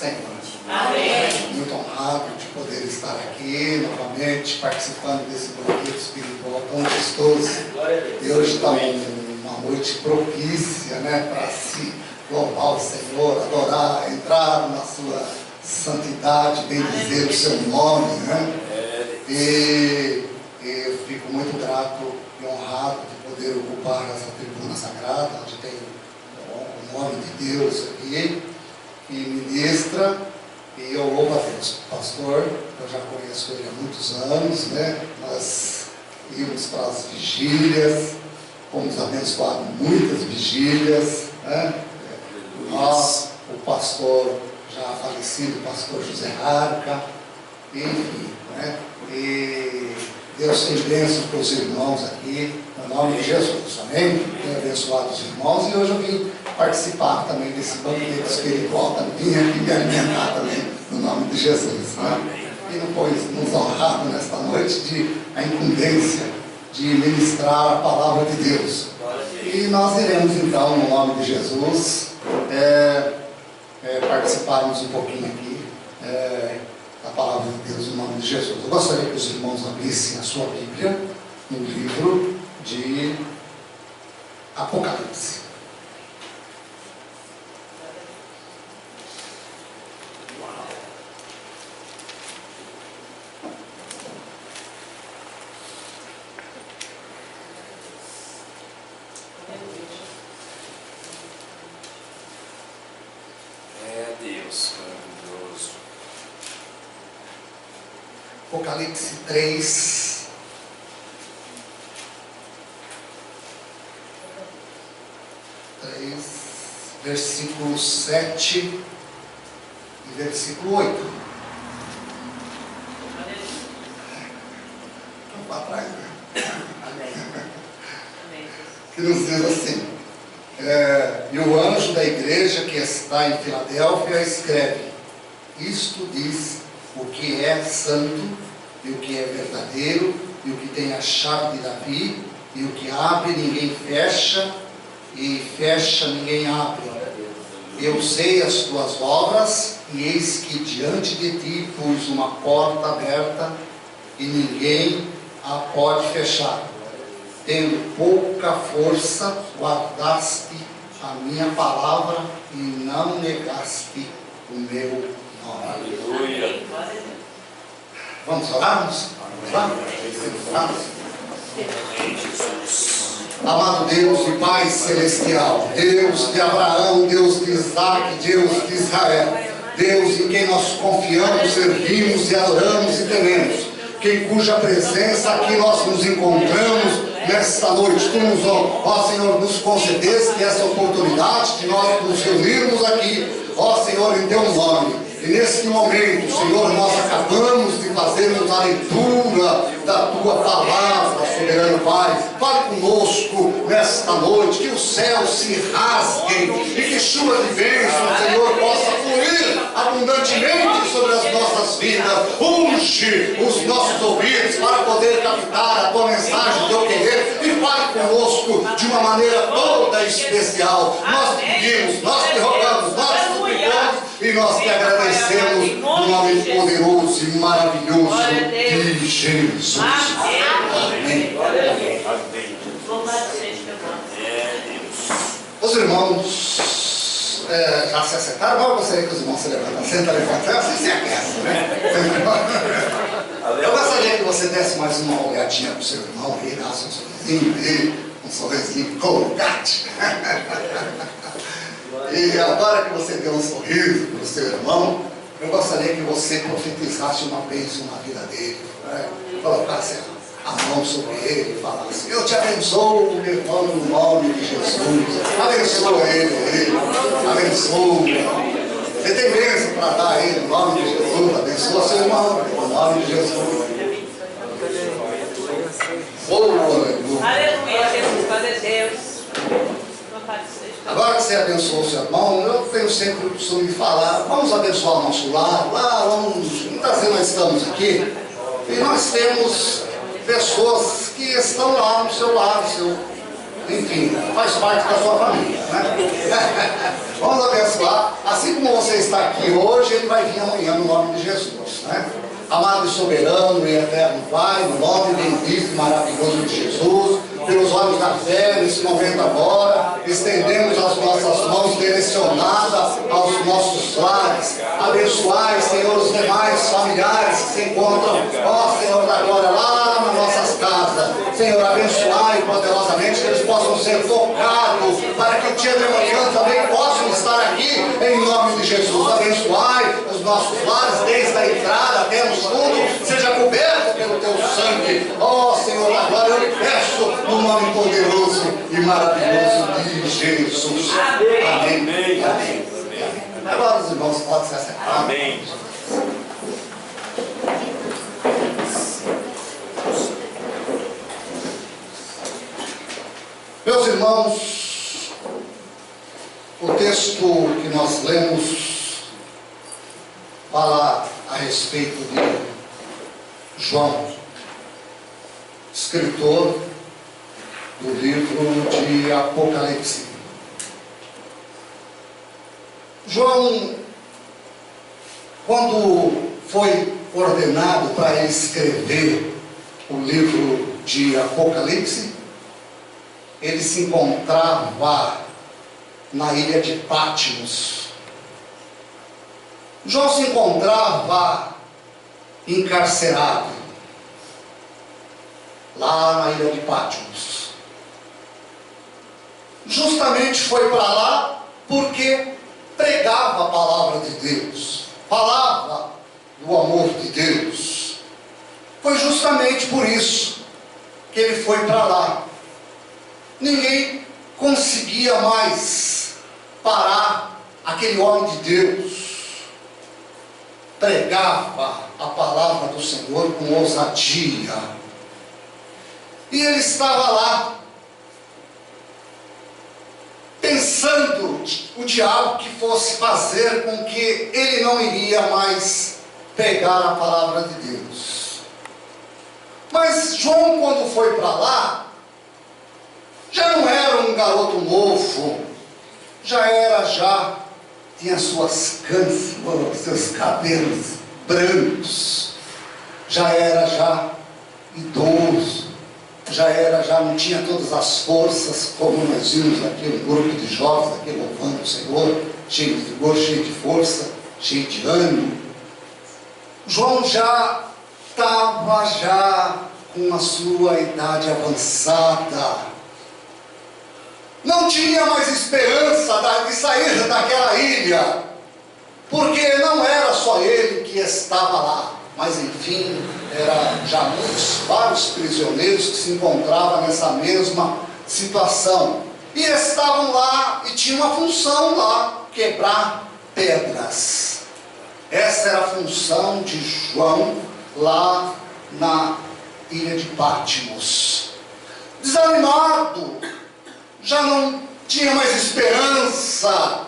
Senhor. Amém. Muito honrado de poder estar aqui novamente, participando desse banquete espiritual tão gostoso. E hoje está uma noite propícia, né, para se louvar o Senhor, adorar, entrar na sua santidade, bendizer o seu nome, né? E eu fico muito grato e honrado de poder ocupar essa tribuna sagrada, onde tem o nome de Deus aqui, que ministra, e eu louvo a Deus. Pastor, eu já conheço ele há muitos anos, né? Nós íamos para as vigílias, fomos abençoados muitas vigílias, né? Nós, o pastor já falecido, o pastor José Arca, enfim, né? E Deus tem bênção para os irmãos aqui, no nome de Jesus, amém? Tem abençoado os irmãos, e hoje eu vim participar também desse banquete espiritual, também vim aqui me alimentar também, no nome de Jesus, né? E nos honrado nesta noite de a incumbência de ministrar a palavra de Deus. E nós iremos então, no nome de Jesus, participarmos um pouquinho aqui da palavra de Deus, no nome de Jesus. Eu gostaria que os irmãos abrissem a sua Bíblia no livro de Apocalipse. Apocalipse 3, versículo 7 e versículo 8. Vamos para trás, né? Que nos diz assim: e o anjo da igreja que está em Filadélfia escreve: isto diz o que é santo, e o que é verdadeiro, e o que tem a chave de Davi, e o que abre ninguém fecha, e fecha ninguém abre. Eu sei as tuas obras, e eis que diante de ti pus uma porta aberta, e ninguém a pode fechar. Tendo pouca força, guardaste a minha palavra, e não negaste o meu nome. Aleluia. Vamos orarmos? Vamos. Amado Deus e Pai Celestial, Deus de Abraão, Deus de Isaac, Deus de Israel, Deus em quem nós confiamos, servimos e adoramos e tememos, em cuja presença aqui nós nos encontramos nesta noite. Tu nos, ó Senhor, nos concedeste essa oportunidade de nós nos reunirmos aqui, ó Senhor, em teu nome. E neste momento, Senhor, nós acabamos de fazermos a leitura da Tua palavra, soberano Pai. Fale conosco nesta noite, que os céus se rasguem e que chuva de bênção, Senhor, possa fluir abundantemente sobre as nossas vidas. Unge os nossos ouvidos para poder captar a Tua mensagem, o Teu querer, e fale conosco de uma maneira toda especial. Nós te pedimos, nós te rogamos, nós te suplicamos, e nós te agradecemos no nome poderoso e maravilhoso de Jesus. Amém. Os irmãos já se assentaram? Eu gostaria que os irmãos se levantassem. Senta, levanta, assim se aquecem, né? Eu gostaria que você desse mais uma olhadinha para o seu irmão, virasse um sorrisinho dele, um sorrisinho colgate. E agora que você deu um sorriso para o seu irmão, eu gostaria que você profetizasse uma bênção na vida dele, né? Colocasse a mão sobre ele e falasse: eu te abençoo, meu irmão, no nome de Jesus. Abençoa ele, abençoa. Você tem bênção para dar a ele no nome de Jesus. Abençoa seu irmão no nome de Jesus. Aleluia, Jesus, glória a Deus. Agora que você abençoou o seu irmão, eu tenho sempre o costume de falar: vamos abençoar o nosso lar. Muitas vezes nós estamos aqui e nós temos pessoas que estão lá no seu lar, enfim, faz parte da sua família, né? Vamos abençoar. Assim como você está aqui hoje, ele vai vir amanhã no nome de Jesus, né? Amado e soberano e eterno Pai, no nome bendito e maravilhoso de Jesus, pelos olhos da fé, nesse momento agora, estendemos as nossas mãos direcionadas aos nossos lares. Abençoai, Senhor, os demais familiares que se encontram, ó Senhor da glória, lá nas nossas casas. Senhor, abençoai poderosamente que eles possam ser tocados, para que o dia de amanhã também possam estar aqui, em nome de Jesus. Abençoai os nossos lares, desde a entrada até no fundo, seja coberto pelo teu sangue. Ó Senhor da glória, eu lhe peço no nome poderoso e maravilhoso de Jesus. Amém. Amém. Amém. Agora os irmãos podem se acertar. Amém. Meus irmãos, o texto que nós lemos fala a respeito de João, escritor do livro de Apocalipse. João, quando foi ordenado para escrever o livro de Apocalipse, ele se encontrava na ilha de Patmos. João se encontrava encarcerado lá na ilha de Patmos. Justamente foi para lá porque pregava a palavra de Deus, falava do amor de Deus. Foi justamente por isso que ele foi para lá. Ninguém conseguia mais parar aquele homem de Deus. Pregava a palavra do Senhor com ousadia. E ele estava lá, pensando o diabo que fosse fazer com que ele não iria mais pregar a palavra de Deus. Mas João, quando foi para lá, já não era um garoto novo, tinha suas canas, seus cabelos brancos, já era idoso, não tinha todas as forças, como nós vimos aqui, um grupo de jovens aqui louvando o Senhor, cheio de vigor, cheio de força, cheio de ânimo. João já estava com a sua idade avançada, não tinha mais esperança de sair daquela ilha, porque não era só ele que estava lá, mas enfim, eram já vários prisioneiros que se encontravam nessa mesma situação, e estavam lá, e tinham uma função lá, quebrar pedras. Essa era a função de João lá na ilha de Patmos. Desanimado, já não tinha mais esperança,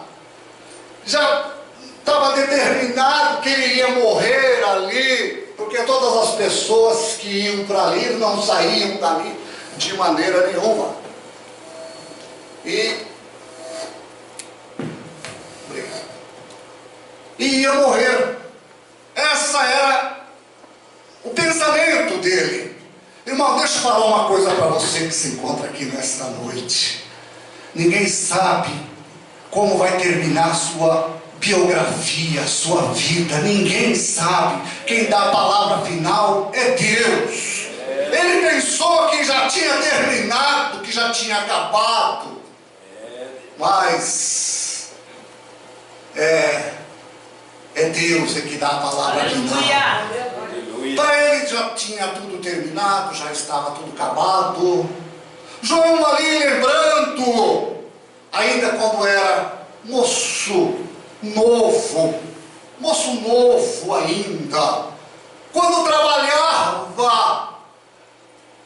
já estava determinado que ele ia morrer ali, porque todas as pessoas que iam para ali não saíam dali de maneira nenhuma. E ia morrer. Essa era o pensamento dele. Irmão, deixa eu falar uma coisa para você que se encontra aqui nesta noite. Ninguém sabe como vai terminar a sua biografia, a sua vida. Ninguém sabe. Quem dá a palavra final é Deus. Ele pensou que já tinha terminado, que já tinha acabado. Mas é Deus que dá a palavra final. Para ele já tinha tudo terminado, já estava tudo acabado. João ali lembrando, ainda quando era moço novo ainda, quando trabalhava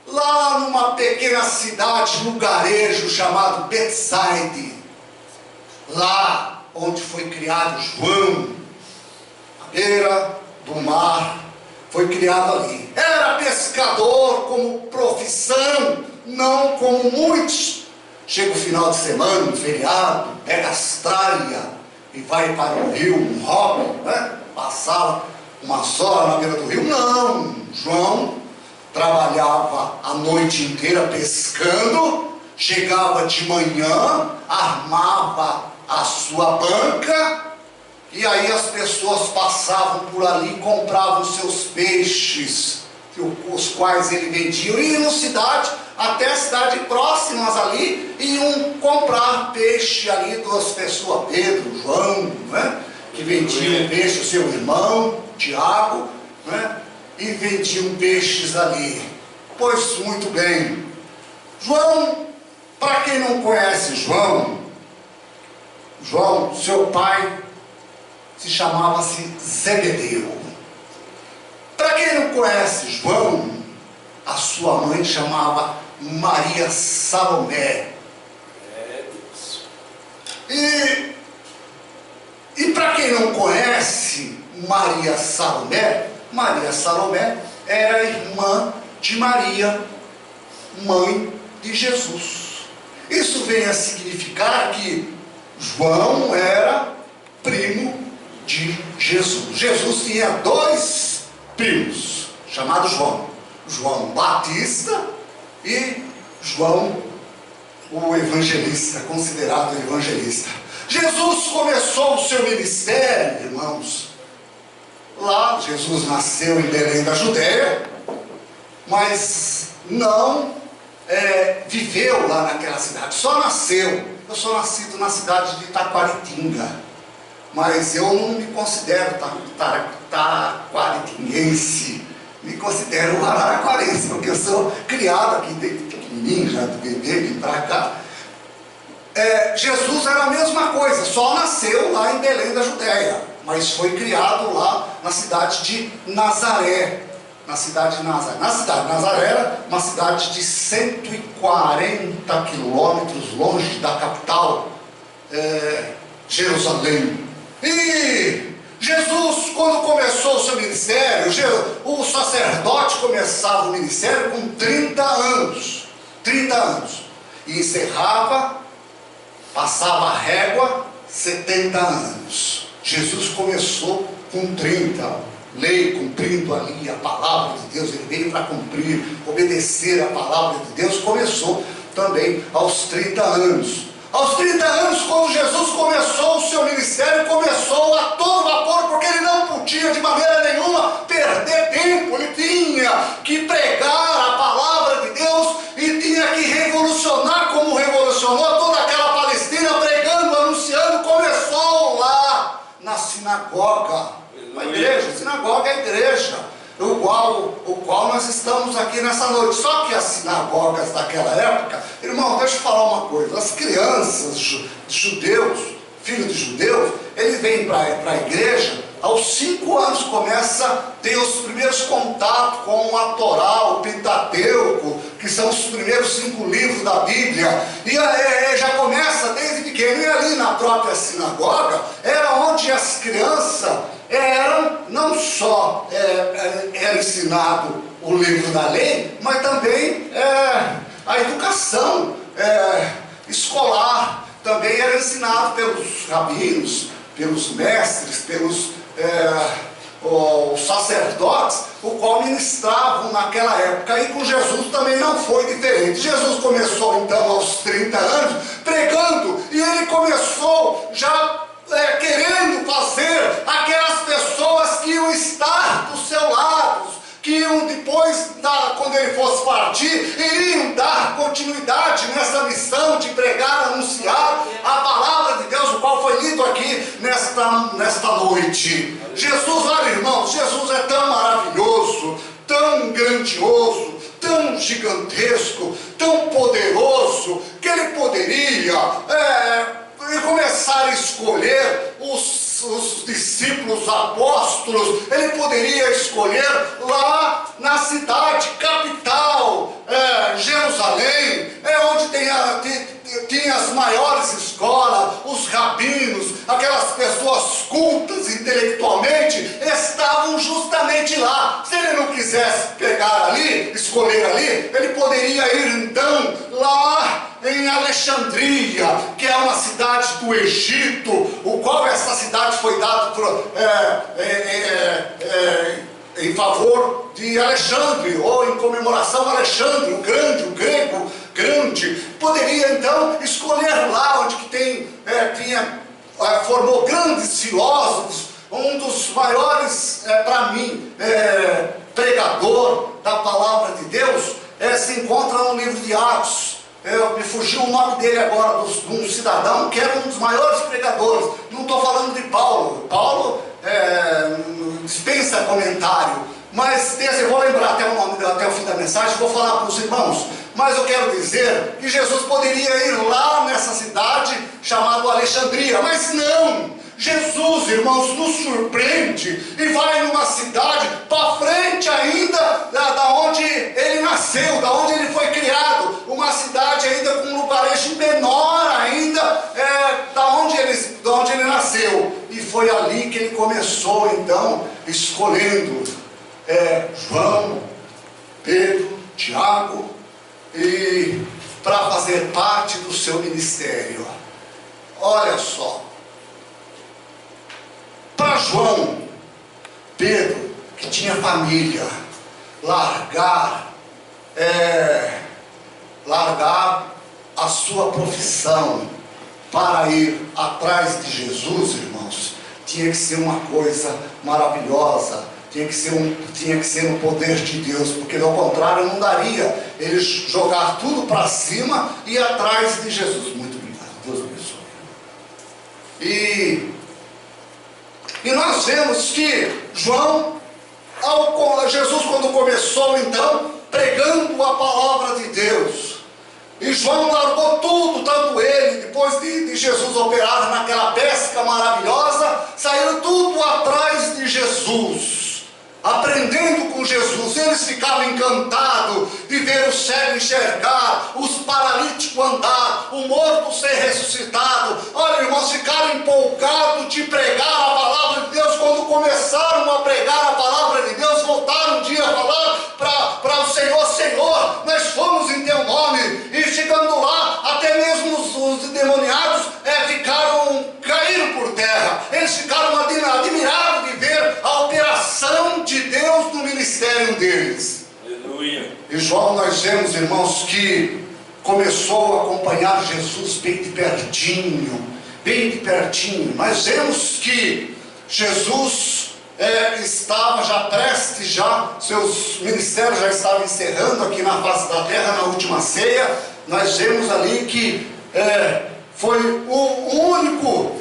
lá numa pequena cidade, lugarejo chamado Betsaide, lá onde foi criado João, à beira do mar, foi criado ali. Era pescador como profissão, não como muitos chega o final de semana, um feriado, pega as tralhas e vai para o rio, um hobby, né? Passar umas horas na beira do rio. Não, João trabalhava a noite inteira pescando, chegava de manhã, armava a sua banca, e aí as pessoas passavam por ali e compravam seus peixes, os quais ele vendia, e iam cidade, até cidades próximas ali, iam comprar peixe ali das pessoas, Pedro, João, né? Que vendiam peixe, o seu irmão, Tiago, né? E vendiam peixes ali. Pois muito bem, João, para quem não conhece João, seu pai se chamava-se Zebedeu. Para quem não conhece João, a sua mãe chamava Maria Salomé. E para quem não conhece Maria Salomé era irmã de Maria, mãe de Jesus. Isso vem a significar que João era primo de Jesus. Jesus tinha dois primos, chamados João Batista e João o evangelista, considerado evangelista. Jesus começou o seu ministério, irmãos. Lá, Jesus nasceu em Belém da Judéia, mas não viveu lá naquela cidade, só nasceu. Eu sou nascido na cidade de Taquaritinga, mas eu não me considero taquaritinguense, me considero araraquarense, porque eu sou criado aqui desde pequenininho, já do bebê, vim para cá. Jesus era a mesma coisa, só nasceu lá em Belém da Judéia, mas foi criado lá na cidade de Nazaré. Nazaré era uma cidade de 140 quilômetros longe da capital, Jerusalém. E Jesus, quando começou o seu ministério, o sacerdote começava o ministério com 30 anos, e encerrava, passava a régua, 70 anos. Jesus começou com 30, lei, cumprindo ali a palavra de Deus. Ele veio para cumprir, obedecer a palavra de Deus. Começou também aos 30 anos. Aos 30 anos, quando Jesus começou o seu ministério, começou a todo vapor, porque ele não podia de maneira nenhuma perder tempo. Ele tinha que pregar a palavra de Deus e tinha que revolucionar como revolucionou toda aquela Palestina, pregando, anunciando. Começou lá na sinagoga. A igreja, sinagoga é a igreja, o qual nós estamos aqui nessa noite. Só que as sinagogas daquela época, irmão, deixa eu falar uma coisa, as crianças, judeus, filhos de judeus, eles vêm para a igreja, aos 5 anos começa a ter os primeiros contatos com a Torá, o Pentateuco, que são os primeiros 5 livros da Bíblia, e já começa desde pequeno. E ali na própria sinagoga, era onde as crianças não só era ensinado o livro da lei, mas também a educação escolar também era ensinado pelos rabinos, pelos mestres, pelos os sacerdotes, o qual ministravam naquela época. E com Jesus também não foi diferente. Jesus começou então aos 30 anos pregando, e ele começou já querendo fazer aquelas pessoas que iam estar do seu lado, que iam depois, quando ele fosse partir, iriam dar continuidade nessa missão de pregar, anunciar a palavra de Deus, o qual foi lido aqui nesta noite. Jesus, olha, irmãos, Jesus é tão maravilhoso, tão grandioso, tão gigantesco, tão poderoso, que ele poderia começar a escolher os discípulos apóstolos. Ele poderia escolher lá na cidade capital, Jerusalém, onde tinha as maiores escolas, os rabinos, aquelas pessoas cultas intelectualmente, estavam justamente lá. Se ele não quisesse pegar ali, escolher ali, ele poderia ir então lá em Alexandria, que é uma cidade do Egito, o qual essa cidade foi dada em favor de Alexandre, ou em comemoração a Alexandre, o grego grande. Poderia então escolher lá onde que formou grandes filósofos. Um dos maiores, para mim, pregador da palavra de Deus, se encontra no livro de Atos. Me fugiu o nome dele agora, de um cidadão que era um dos maiores pregadores. Não estou falando de Paulo. Paulo dispensa comentário. Mas eu vou lembrar até o nome dele, até o fim da mensagem, vou falar para os irmãos. Mas eu quero dizer que Jesus poderia ir lá nessa cidade chamada Alexandria, mas não. Jesus, irmãos, nos surpreende e vai numa cidade para frente ainda da onde ele nasceu, da onde ele foi criado, uma cidade ainda com um lugarejo menor ainda da onde ele nasceu. E foi ali que ele começou então escolhendo João, Pedro, Tiago, e para fazer parte do seu ministério. Olha só, para João, Pedro, que tinha família, largar a sua profissão para ir atrás de Jesus, irmãos, tinha que ser uma coisa maravilhosa, tinha que ser no poder de Deus, porque do contrário não daria ele jogar tudo para cima e ir atrás de Jesus. Muito obrigado, Deus abençoe. E nós vemos que Jesus quando começou então pregando a palavra de Deus, e João largou tudo, tanto ele, depois de Jesus operar naquela pesca maravilhosa, saiu tudo atrás de Jesus, aprendendo com Jesus. Eles ficavam encantados de ver o cego enxergar, os paralíticos andar, o morto ser ressuscitado. Olha, irmãos, ficaram empolgados de pregar a palavra de Deus. Quando começaram a pregar a palavra de Deus, voltaram um dia a falar para o Senhor: Senhor, nós fomos em teu nome. E chegando lá, até mesmo os endemoniados caíram por terra. Eles ficaram admirados de ver a operação de Deus no ministério deles. Aleluia. E João, nós vemos, irmãos, que começou a acompanhar Jesus bem de pertinho. Nós vemos que Jesus estava já prestes, seus ministérios já estavam encerrando aqui na face da terra, na última ceia. Nós vemos ali que foi o único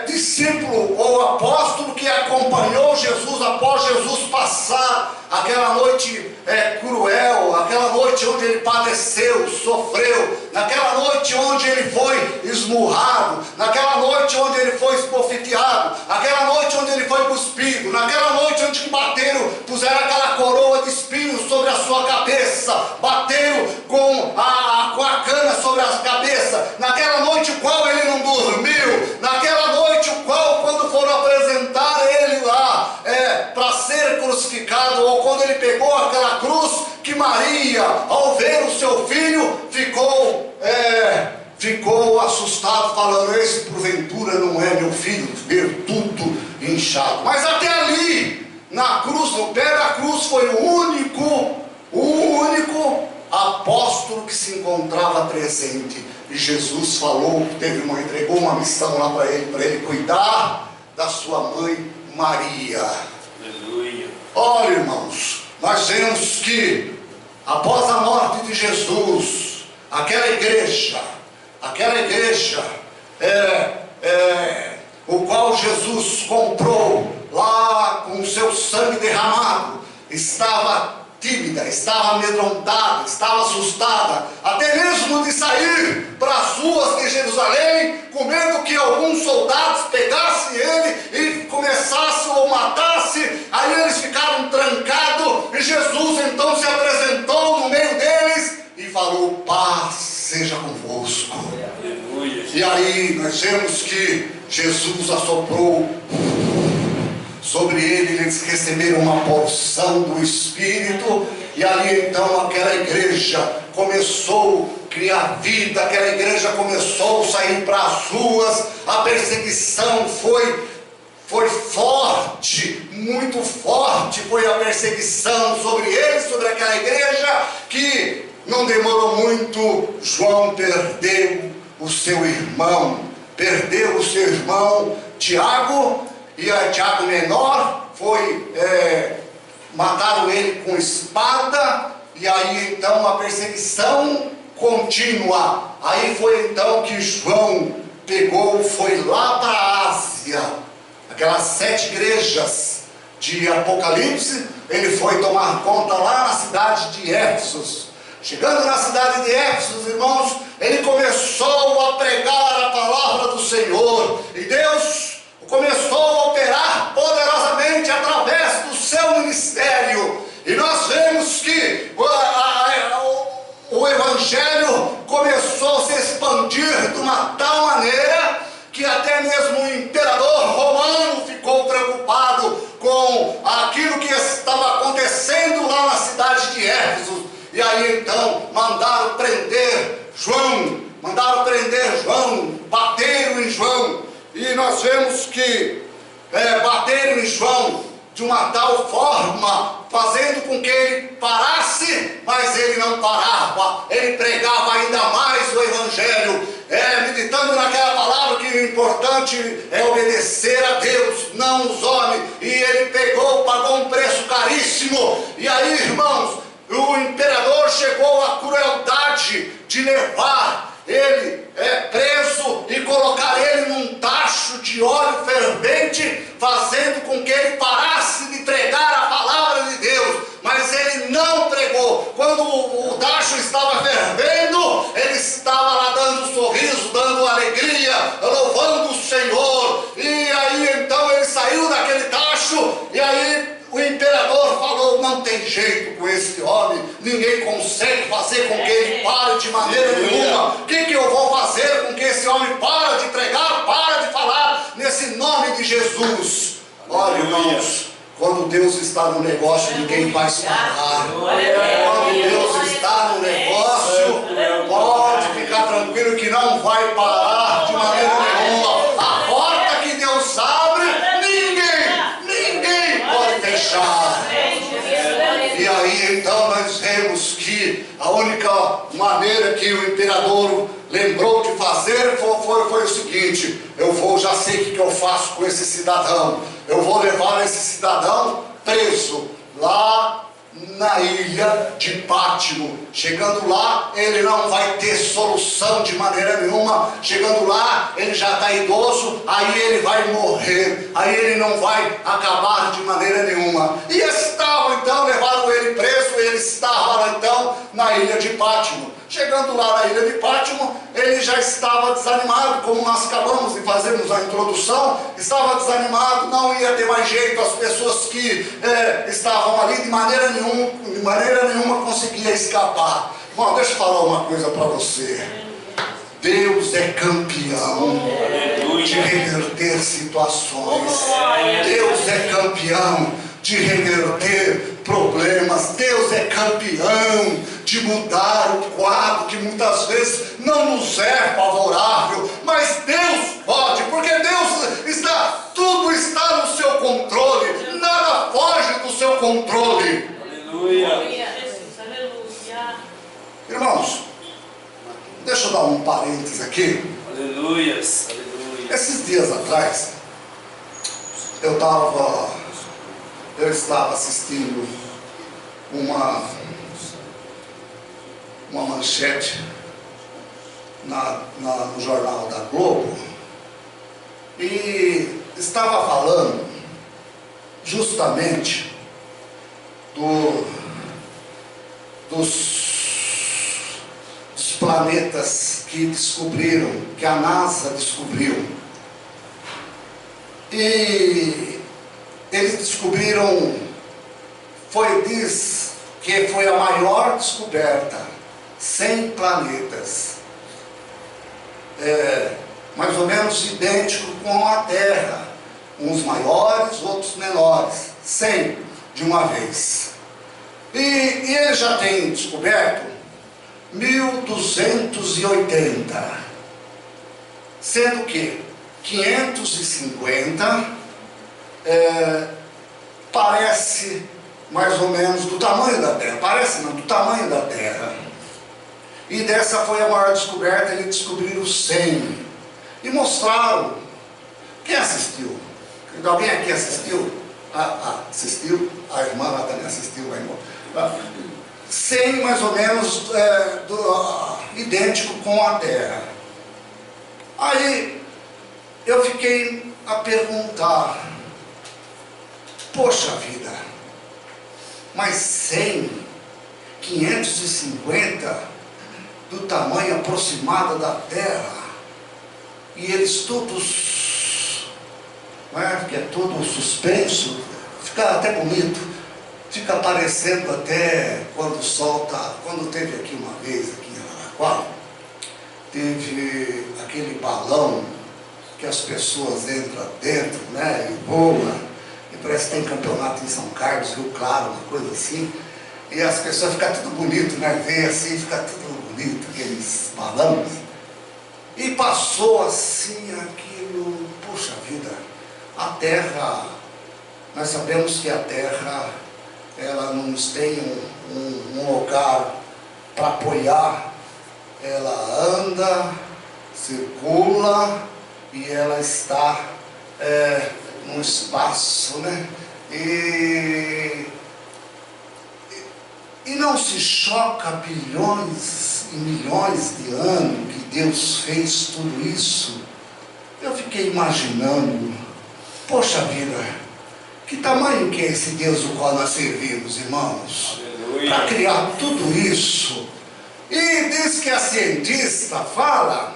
discípulo ou apóstolo que acompanhou Jesus após Jesus passar aquela noite cruel, aquela noite onde ele padeceu, sofreu, naquela noite onde ele foi esmurrado, naquela noite onde ele foi esbofeteado, aquela noite onde ele foi cuspido, naquela noite onde puseram aquela coroa de espinhos sobre a sua cabeça, bateram com a cana sobre a cabeça, naquela noite o qual ele não dormiu, naquela noite o qual, quando foram apresentar ele lá para ser crucificado, ou quando ele pegou aquela cruz, que Maria, ao ver o seu filho, ficou assustado, falando: esse porventura não é meu filho? Ver tudo inchado. Mas até ali, na cruz, no pé da cruz, foi o único apóstolo que se encontrava presente. E Jesus entregou uma missão lá para ele cuidar da sua mãe Maria. Aleluia. Olha, irmãos, nós vemos que após a morte de Jesus, aquela igreja, o qual Jesus comprou lá com o seu sangue derramado, estava tímida, estava amedrontada, estava assustada, até mesmo de sair para as ruas de Jerusalém, com medo que alguns soldados pegassem ele e começassem ou matassem. Aí eles ficaram trancados, e Jesus então se apresentou no meio deles e falou: paz seja convosco. Aleluia. E aí nós vemos que Jesus assoprou sobre eles receberam uma porção do Espírito, e ali então aquela igreja começou criar vida, aquela igreja começou a sair para as ruas, a perseguição foi forte, muito forte foi a perseguição sobre eles, sobre aquela igreja, que não demorou muito, João perdeu o seu irmão Tiago, e a Tiago menor mataram ele com espada, e aí então a perseguição contínua. Aí foi então que João foi lá para a Ásia, aquelas 7 igrejas de Apocalipse, ele foi tomar conta lá na cidade de Éfeso. Chegando na cidade de Éfeso, irmãos, ele começou a pregar a palavra do Senhor, e Deus começou a operar poderosamente através do seu ministério, e nós vemos que o Evangelho começou a se expandir de uma tal maneira que até mesmo o imperador romano ficou preocupado com aquilo que estava acontecendo lá na cidade de Éfeso. E aí então mandaram prender João, bateram em João, e nós vemos que bateram em João de uma tal forma, fazendo com que ele parasse, mas ele não parava, ele pregava ainda mais o Evangelho, meditando naquela palavra que o importante é obedecer a Deus, não os homens, e ele pagou um preço caríssimo. E aí, irmãos, o imperador chegou à crueldade de levar ele preso e colocar ele num tacho de óleo fervente, fazendo com que ele parasse de pregar a palavra de Deus, mas ele não pregou. Quando o tacho estava fervendo, ele estava lá dando sorriso, dando alegria, louvando o Senhor. E aí então ele saiu daquele tacho, e aí o imperador falou: não tem jeito com esse homem, ninguém consegue fazer com que ele pare de maneira nenhuma. O que eu vou fazer com que esse homem pare de pregar, pare de falar nesse nome de Jesus? Olha, irmãos, quando Deus está no negócio, ninguém vai parar. Quando Deus está no negócio, pode ficar tranquilo que não vai parar de maneira nenhuma. A porta que Deus abre, ninguém pode fechar. E aí então nós vemos que a única maneira que o imperador lembrou de fazer foi o seguinte: já sei o que eu faço com esse cidadão. Eu vou levar esse cidadão preso lá na ilha de Pátimo. Chegando lá, ele não vai ter solução de maneira nenhuma. Chegando lá, ele já está idoso, aí ele vai morrer, aí ele não vai acabar de maneira nenhuma. E então, levaram ele preso, ele estava lá então na ilha de Pátimo. Chegando lá na ilha de Pátimo, ele já estava desanimado, como nós acabamos de fazermos a introdução, estava desanimado, não ia ter mais jeito. As pessoas que estavam ali de maneira nenhuma conseguia escapar. Bom, deixa eu falar uma coisa para você. Deus é campeão de reverter situações. Deus é campeão de reverter problemas. Deus é campeão de mudar o quadro que muitas vezes não nos é favorável, mas Deus pode, porque tudo está no seu controle, nada foge do seu controle. Aleluia. Irmãos, deixa eu dar um parênteses aqui. Aleluia. Esses dias atrás, eu estava assistindo uma manchete no jornal da Globo, e estava falando justamente dos planetas que descobriram, que a NASA descobriu. E eles descobriram, diz que foi a maior descoberta, 100 planetas, mais ou menos idêntico com a Terra, uns maiores, outros menores, 100 de uma vez. E eles já têm descoberto 1280, sendo que 550 parece mais ou menos do tamanho da Terra, parece não, do tamanho da Terra. E dessa foi a maior descoberta. Eles descobriram 100 e mostraram. Quem assistiu? Alguém aqui assistiu? Assistiu? A irmã lá também assistiu, a irmã. 100 mais ou menos idêntico com a Terra. Aí eu fiquei a perguntar, poxa vida, mas 100, 550 do tamanho aproximado da Terra, e eles todos, que é todo suspenso, fica até bonito, fica parecendo até quando teve aqui uma vez, aqui em Araraquara, teve aquele balão que as pessoas entram dentro, e voam, e parece que tem campeonato em São Carlos, Rio Claro, uma coisa assim, e as pessoas ficam tudo bonito, vem assim, fica tudo bonito, aqueles balões, e passou assim aquilo, puxa vida, a Terra, nós sabemos que a Terra, ela não tem um lugar para apoiar, ela anda, circula, e ela está no espaço, E não se choca bilhões e milhões de anos que Deus fez tudo isso. Eu fiquei imaginando, poxa vida, que tamanho que é esse Deus do qual nós servimos, irmãos? Para criar tudo isso. E diz que a cientista fala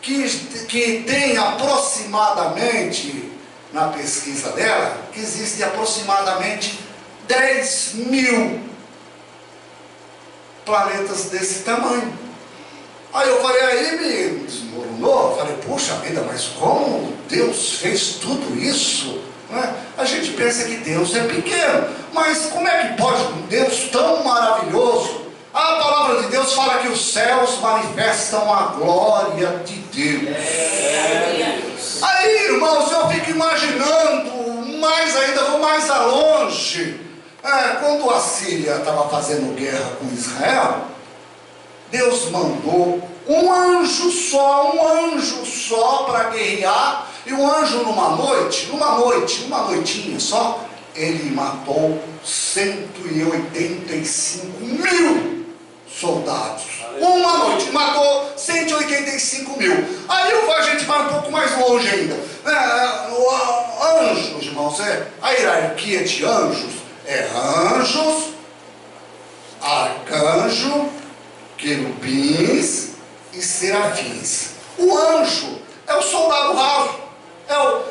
que tem aproximadamente, na pesquisa dela, que existe aproximadamente 10.000 planetas desse tamanho. Aí eu falei, aí me desmoronou, falei, puxa vida, mas como Deus fez tudo isso? A gente pensa que Deus é pequeno, mas como é que pode um Deus tão maravilhoso? A palavra de Deus fala que os céus manifestam a glória de Deus. Aí, irmãos, eu fico imaginando, mais ainda, vou mais longe. Quando a Síria estava fazendo guerra com Israel, Deus mandou um anjo só para guerrear, e um anjo numa noitinha só, ele matou 185.000 soldados. Uma noite, matou 185.000. Aí a gente vai um pouco mais longe ainda. Anjos, irmãos, a hierarquia de anjos é anjos, arcanjo, querubins e serafins. O anjo é o soldado raso, é o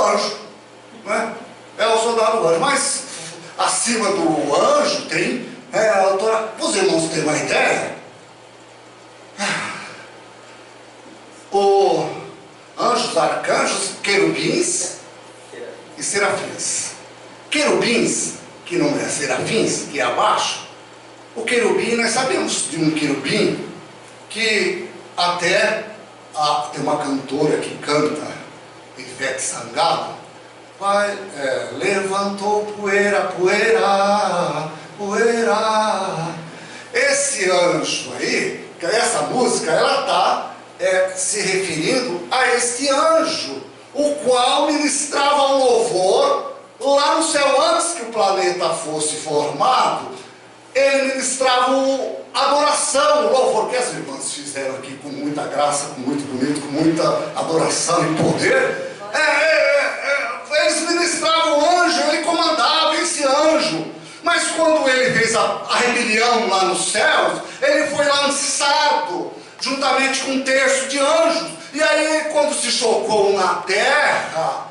anjo, é o soldado anjo. Mas acima do anjo tem a autora. Os irmãos têm uma ideia? O anjos, arcanjos, querubins e serafins. Querubins, que não é serafins, que é abaixo. O querubim, nós sabemos de um querubim que até tem uma cantora que canta, Ivete Sangalo, levantou poeira, poeira, poeira. Esse anjo aí, que essa música, ela está se referindo a este anjo, o qual ministrava um louvor lá no céu antes que o planeta fosse formado. Ele ministrava adoração, o louvor que as irmãs fizeram aqui com muita graça, com muito bonito, com muita adoração e poder. Eles ministravam o anjo, ele comandava esse anjo. Mas quando ele fez a rebelião lá nos céus, ele foi lançado juntamente com um terço de anjos. E aí, quando se chocou na terra,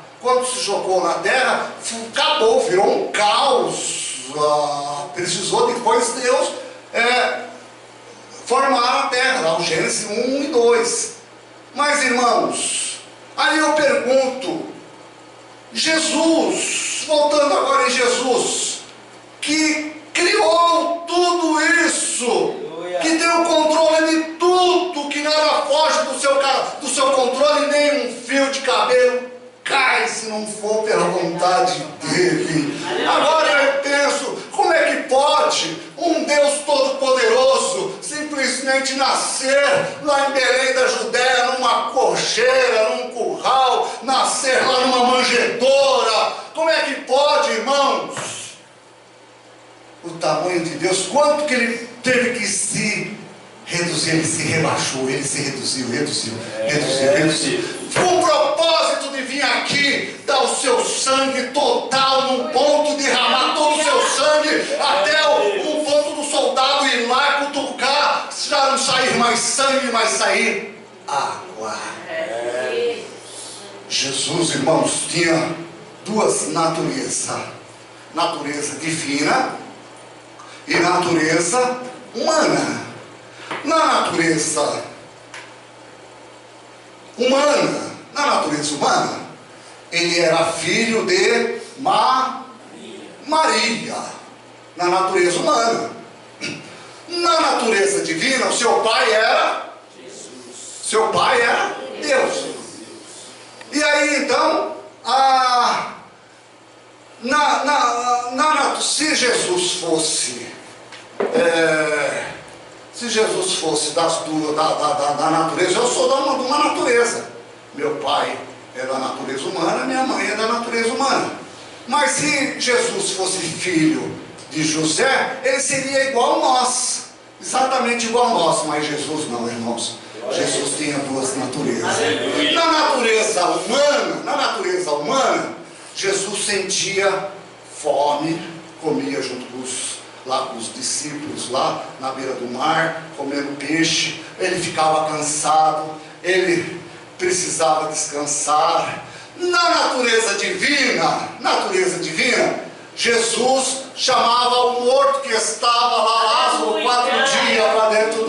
acabou, virou um caos. Precisou depois Deus formar a terra, lá o Gênesis 1 e 2. Mas, irmãos, aí eu pergunto, Jesus, voltando agora em Jesus, que criou tudo isso, o controle de tudo, que nada foge do seu controle, nem um fio de cabelo cai se não for pela vontade dele. Agora eu penso, como é que pode um Deus Todo-Poderoso simplesmente nascer lá em Belém da Judéia, numa cocheira, num curral, nascer lá numa manjedoura? Como é que pode, irmãos? O tamanho de Deus, quanto que ele teve que se reduzir, ele se rebaixou, ele se reduziu. Com o propósito de vir aqui, dar o seu sangue total, num ponto, derramar todo o seu sangue, até um ponto do soldado ir lá cutucar, já não sair mais sangue, mas sair água. Jesus, irmãos, tinha duas naturezas: natureza divina e natureza humana. Na natureza humana, ele era filho de Maria, na natureza humana. Na natureza divina, o seu pai era Deus. E aí então, se Jesus fosse da natureza, eu sou de uma natureza. Meu pai é da natureza humana, minha mãe é da natureza humana. Mas se Jesus fosse filho de José, ele seria igual a nós, exatamente igual a nós. Mas Jesus não, irmãos. Jesus tinha duas naturezas. Na natureza humana, Jesus sentia fome, comia junto com os discípulos lá na beira do mar, comendo peixe. Ele ficava cansado, ele precisava descansar. Na natureza divina, Jesus chamava o morto que estava lá, Lázaro, 4 dias para dentro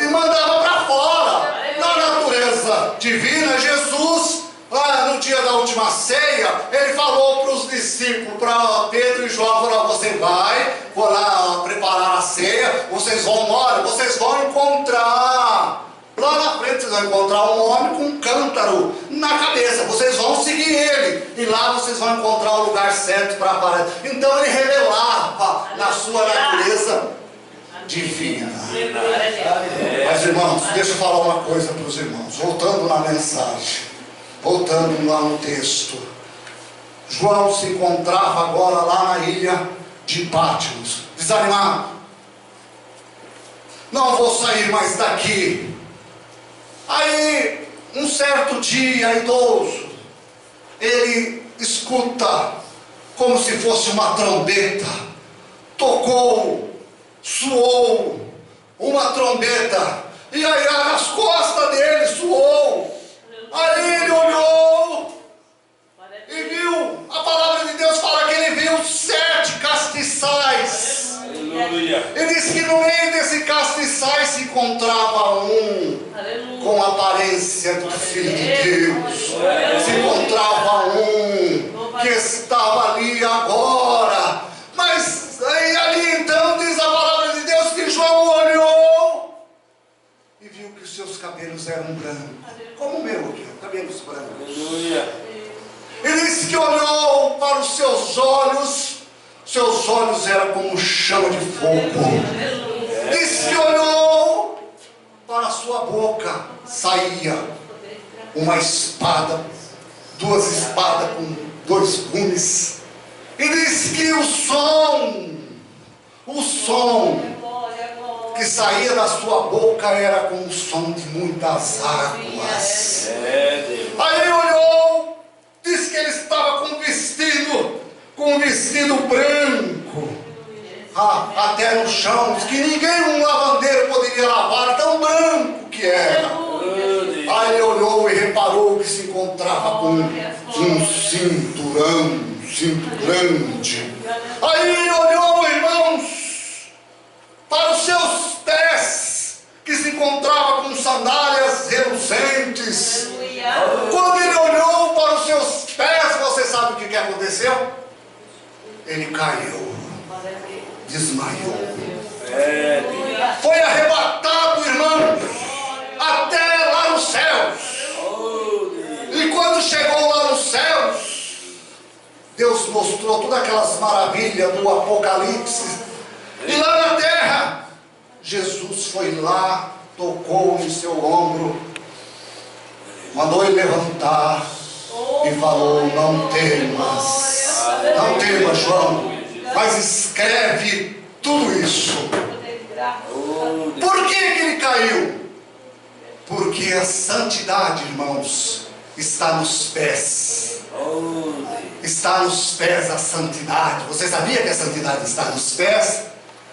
e mandava para fora. Na natureza divina, Jesus, lá no dia da última ceia, ele falou para os discípulos, para Pedro e João, falou: vou lá preparar a ceia, vocês vão encontrar, lá na frente vocês vão encontrar um homem com um cântaro na cabeça, vocês vão seguir ele, e lá vocês vão encontrar o lugar certo para parar. Então ele revelava na sua natureza divina. Mas irmãos, deixa eu falar uma coisa para os irmãos, voltando na mensagem, voltando lá no texto. João se encontrava agora lá na ilha de Pátimos, desanimado. Não vou sair mais daqui. Aí, um certo dia, idoso, ele escuta como se fosse uma trombeta. Tocou, soou uma trombeta, e aí nas costas dele soou. Aí ele olhou e viu, a palavra de Deus fala que ele viu 7 castiçais. Aleluia. Ele disse que no meio desse castiçais se encontrava um com a aparência do Filho de Deus. Se encontrava um que estava ali agora. Mas aí ali então diz a palavra de Deus que João olhou e viu que os seus cabelos eram brancos, como o meu aqui, cabelos brancos. Aleluia. Ele disse que olhou para os seus olhos eram como chama de fogo. Disse que olhou para a sua boca, saía uma espada, 2 espadas com 2 gumes. E disse que o som que saía da sua boca era como o som de muitas águas. Aí ele olhou, disse que ele estava com um vestido branco, até no chão, que ninguém, um lavandeiro, poderia lavar, tão branco que era. Aí ele olhou e reparou que se encontrava com um cinto grande. Aí ele olhou, irmãos, para os seus pés, que se encontrava com sandálias reluzentes. Quando ele olhou para os seus pés, você sabe o que aconteceu? Ele caiu, desmaiou. foi arrebatado, irmão, até lá nos céus. E quando chegou lá nos céus, Deus mostrou todas aquelas maravilhas do Apocalipse. E lá na terra, Jesus foi lá, tocou em seu ombro, mandou ele levantar e falou: não temas, João, mas escreve tudo isso. Por que ele caiu? Porque a santidade, irmãos, está nos pés. Está nos pés a santidade. Você sabia que a santidade está nos pés?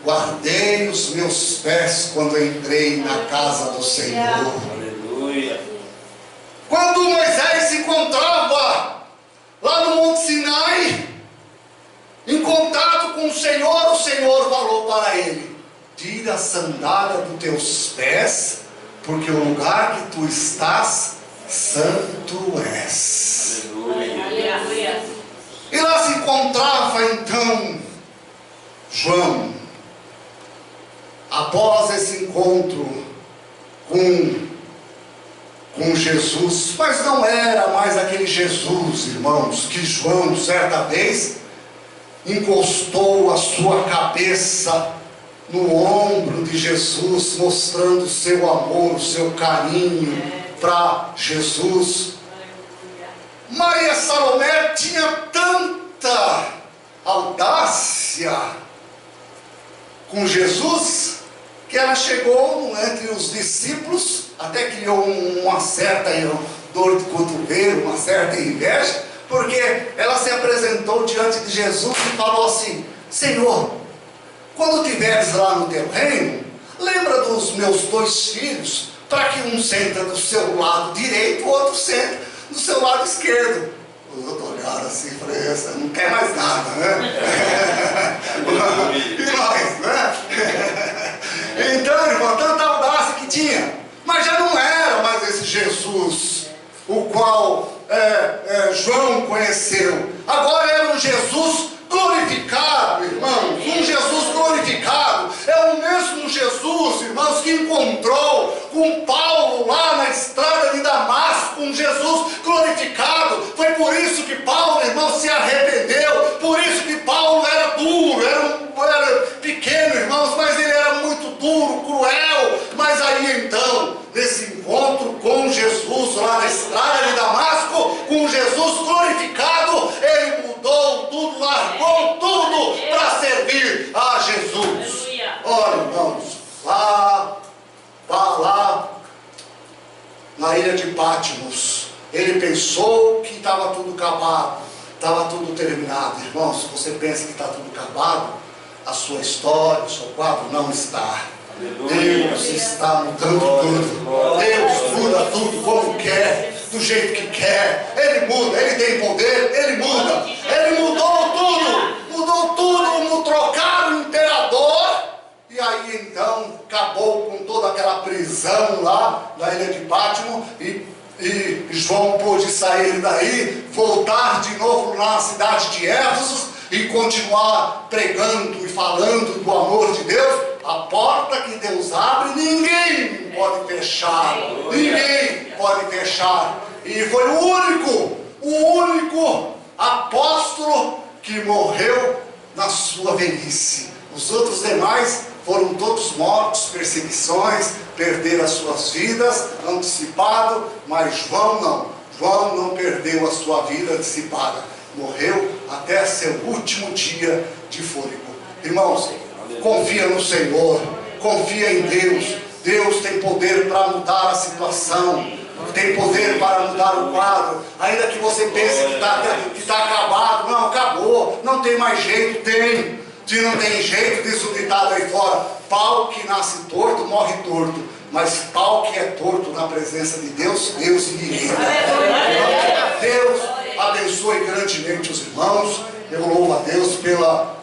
Guardei os meus pés quando entrei na casa do Senhor. Aleluia. Quando Moisés se encontrava lá no Monte Sinai, em contato com o Senhor falou para ele: tira a sandália dos teus pés, porque o lugar que tu estás, santo és. Aleluia. E lá se encontrava então João, após esse encontro com Jesus, mas não era mais aquele Jesus, irmãos, que João certa vez encostou a sua cabeça no ombro de Jesus, mostrando o seu amor, o seu carinho para Jesus. Maria Salomé tinha tanta audácia com Jesus, que ela chegou entre os discípulos, até criou uma certa dor de cotovelo, uma certa inveja, porque ela se apresentou diante de Jesus e falou assim: Senhor, quando estiveres lá no teu reino, lembra dos meus 2 filhos, para que um senta do seu lado direito, o outro senta do seu lado esquerdo. Os outros olharam assim e falaram: essa não quer mais nada, né? E nós, né? Então, irmão, tanta audácia que tinha, mas já não era mais esse Jesus o qual João conheceu. Agora era um Jesus glorificado, irmãos. Um Jesus glorificado. É o mesmo Jesus, irmãos, que encontrou com Paulo lá na estrada de Damasco. Um Jesus glorificado. Foi por isso que Paulo, irmão, se arrependeu. Por isso que Paulo era duro, era pequeno, irmãos, mas ele era muito duro, cruel. Mas aí então, nesse encontro com Jesus lá na estrada de Damasco, com Jesus glorificado, ele mudou tudo, largou tudo para servir a Jesus. Olha, irmãos, lá na ilha de Patmos, ele pensou que estava tudo acabado, estava tudo terminado. Irmãos, se você pensa que está tudo acabado, a sua história, o seu quadro não está. Deus está mudando tudo. Deus muda tudo como quer, do jeito que quer. Ele muda, Ele tem poder, Ele muda. Ele mudou tudo, trocaram o imperador. E aí então acabou com toda aquela prisão lá na ilha de Patmos. E João pôde sair daí, voltar de novo na cidade de Éfeso e continuar pregando e falando do amor de Deus. A porta que Deus abre, ninguém pode fechar. Ninguém pode fechar. E foi o único apóstolo que morreu na sua velhice. Os outros demais foram todos mortos, perseguições, perderam as suas vidas antecipado, mas João não. João não perdeu a sua vida antecipada. Morreu até seu último dia de fôlego. Irmãos, confia no Senhor, confia em Deus. Deus tem poder para mudar a situação, tem poder para mudar o quadro. Ainda que você pense que está acabado, não, acabou, não tem mais jeito, tem. Se não tem jeito, diz o ditado aí fora: pau que nasce torto, morre torto. Mas pau que é torto na presença de Deus, Deus irrita. Deus abençoe grandemente os irmãos. Eu louvo a Deus pela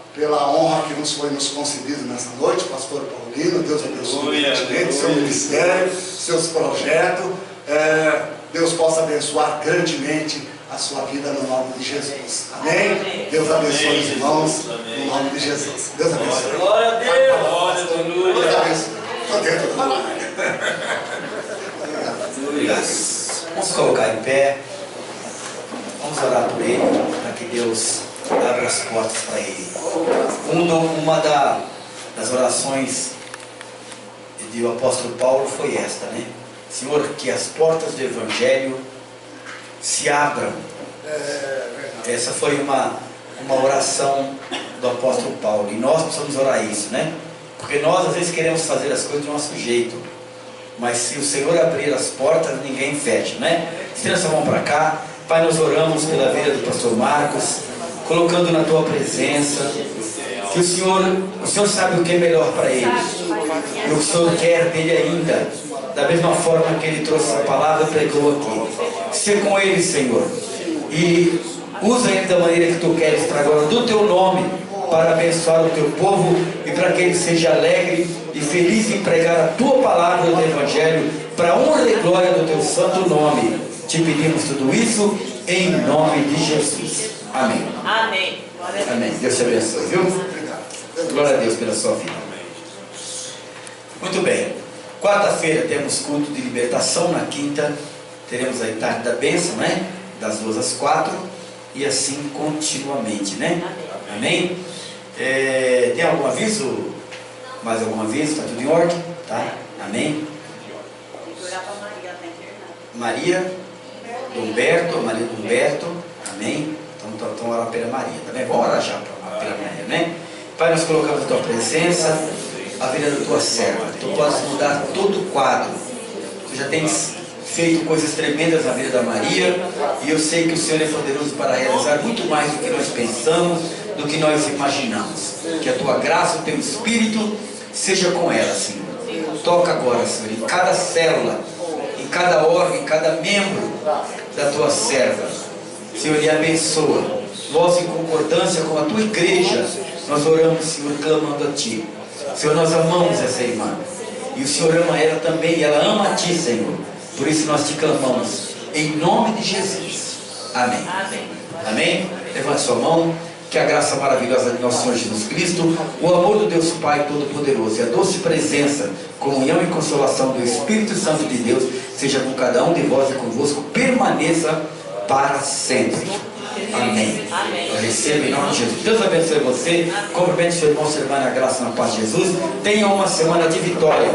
honra que nos foi concedida nessa noite, pastor Paulino. Deus abençoe grandemente seu ministério, seus projetos. Deus possa abençoar grandemente a sua vida no nome de Jesus. Amém? Deus abençoe os irmãos no nome de Jesus. Deus abençoe. Glória a Deus. Glória a Deus. Deus abençoe. Estou dentro da área. Vamos colocar em pé. Vamos orar por ele, para que Deus abra as portas para ele. Uma das orações do apóstolo Paulo foi esta, né? Senhor, que as portas do Evangelho se abram. Essa foi uma oração do apóstolo Paulo, e nós precisamos orar isso, né? Porque nós às vezes queremos fazer as coisas do nosso jeito, mas se o Senhor abrir as portas, ninguém fecha, né? Estenda essa mão para cá. Pai, nós oramos pela vida do pastor Marcos, colocando na tua presença, que o Senhor sabe o que é melhor para ele, e o Senhor quer dele ainda, da mesma forma que ele trouxe a palavra e pregou aqui. Ser com ele, Senhor, e usa ele da maneira que tu queres para agora, do teu nome, para abençoar o teu povo e para que ele seja alegre e feliz em pregar a tua palavra do Evangelho, para a honra e glória do teu santo nome. Te pedimos tudo isso em nome de Jesus. Amém. Amém. Amém. Deus te abençoe, viu? Glória a Deus pela sua vida. Muito bem. Quarta-feira temos culto de libertação. Na quinta teremos a tarde da bênção, né? Das 2 às 4. E assim continuamente, né? Amém? Tem algum aviso? Mais algum aviso? Está tudo em ordem? Tá? Amém? Maria do Humberto, amém? Então orar pela Maria, tá bem? Vamos orar já pela Maria, né? Pai, nós colocamos a tua presença, a vida da tua serva. Tu podes mudar todo o quadro. Tu já tens feito coisas tremendas na vida da Maria, e eu sei que o Senhor é poderoso para realizar muito mais do que nós pensamos, do que nós imaginamos. Que a tua graça, o teu Espírito seja com ela, Senhor. Toca agora, Senhor, em cada célula, em cada órgão, em cada membro da tua serva, Senhor, e abençoa. Nós, em concordância com a tua igreja, nós oramos, Senhor, clamando a ti. Senhor, nós amamos essa irmã, e o Senhor ama ela também, e ela ama a ti, Senhor. Por isso nós te clamamos em nome de Jesus. Amém. Amém? Levante sua mão. Que a graça maravilhosa de nosso Senhor Jesus Cristo, o amor do Deus Pai Todo-Poderoso e a doce presença, comunhão e consolação do Espírito Santo de Deus seja com cada um de vós e convosco, permaneça para sempre. Amém. Eu recebo em nome de Jesus. Deus abençoe você. Cumprimente seu irmão, sua irmã na graça e na paz de Jesus. Tenha uma semana de vitória.